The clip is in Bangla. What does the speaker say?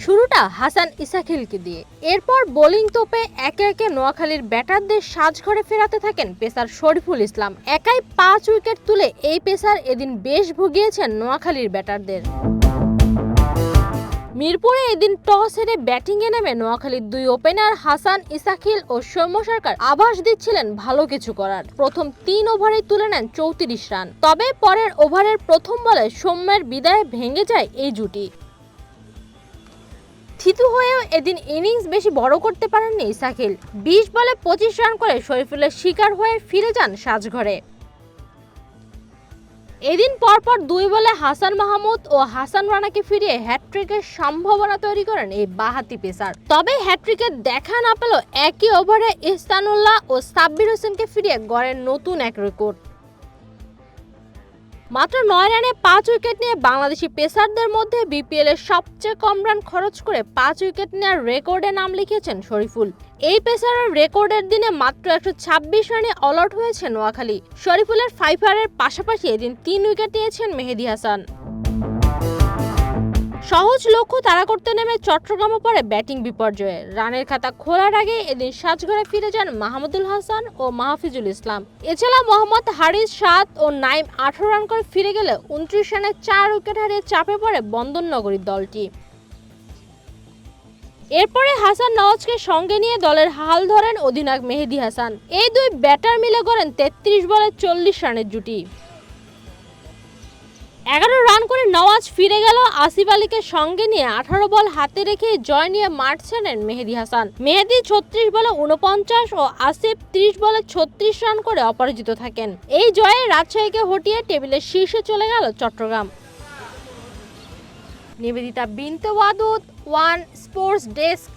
শুরুটা হাসান ইসাখিলকে দিয়ে, এরপর বোলিং তোপে একে একে নোয়াখালীর ব্যাটারদের সাজঘরে ফেরাতে থাকেন পেসার শরীফুল ইসলাম। একাই 5 উইকেট তুলে এই পেসার এদিন বেশ ভুগিয়েছেন নোয়াখালীর ব্যাটারদের। মিরপুরে এদিন টস হেরে ব্যাটিংয়ে নেমে নোয়াখালীর 2 ওপেনার হাসান ইসাখিল ও সৌম্য সরকার আভাস দিচ্ছিলেন ভালো কিছু করার। প্রথম 3 ওভারেই তুলে নেন 34 রান। তবে পরের ওভারের প্রথম বলে সৌম্যের বিদায়ে ভেঙে যায় এই জুটি। থিতু হয়েও এদিন ইনিংস বেশি বড় করতে পারেননি ইসাখিল। 20 বলে 25 রান করে শরীফুলের শিকার হয়ে ফিরে যান সাজঘরে। এদিন পরপর 2 বলে হাসান মাহমুদ ও হাসান রানাকে ফিরিয়ে হ্যাটট্রিকের সম্ভাবনা তৈরি করেন এই বাঁহাতি পেসার। তবে হ্যাটট্রিকের দেখা না পেল একই ওভারে ইহসানুল্লাহ ও সাব্বির হোসেনকে ফিরিয়ে গড়েন নতুন এক রেকর্ড। মাত্র 9 রানে 5 উইকেট নিয়ে বাংলাদেশি পেসারদের মধ্যে বিপিএল এর সবচেয়ে কম রান খরচ করে 5 উইকেট নেওয়ার রেকর্ডে নাম লিখেছেন শরীফুল। এই পেসারের রেকর্ডের দিনে মাত্র 126 রানে অল আউট হয়েছে নোয়াখালী। শরীফুলের ফাইফারের পাশাপাশি এদিন 3 উইকেট নিয়েছেন মেহেদী হাসান। সহজ লক্ষ্য তাড়া করতে নেমে চট্টগ্রামও পড়ে ব্যাটিং বিপর্যয়ে। রানের খাতা খোলার আগে এদিন সাজঘরে ফিরে যান মাহমুদুল হাসান ও মাহফিজুল ইসলাম। এছাড়া মোহাম্মদ হারিস 7 ও নাইম 18 রান করে ফিরে গেলে 29 রানে 4 উইকেট হারিয়ে চাপে পড়ে বন্দরনগরীর দলটি। এরপরে হাসান নওয়াজকে সঙ্গে নিয়ে দলের হাল ধরেন অধিনায়ক মেহেদী হাসান। এই 2 ব্যাটার মিলে গড়েন 33 বলে 40 রানের জুটি। 11 রান করে নওয়াজ ফিরে গেল। আসিফ আলীকে সঙ্গে নিয়ে 18 বল হাতে রেখে জয় নিয়ে মাঠ ছাড়েন মেহেদী হাসান। মেহেদী 36 বলে 49 ও আসিফ 30 বলে 36 রান করে অপরাজিত থাকেন। এই জয়ে রাজশাহীকে হটিয়ে টেবিলের শীর্ষে চলে গেল চট্টগ্রাম। নিবেদিতা বিনতে ওয়াদুদ, ওয়ান স্পোর্টস ডেস্ক।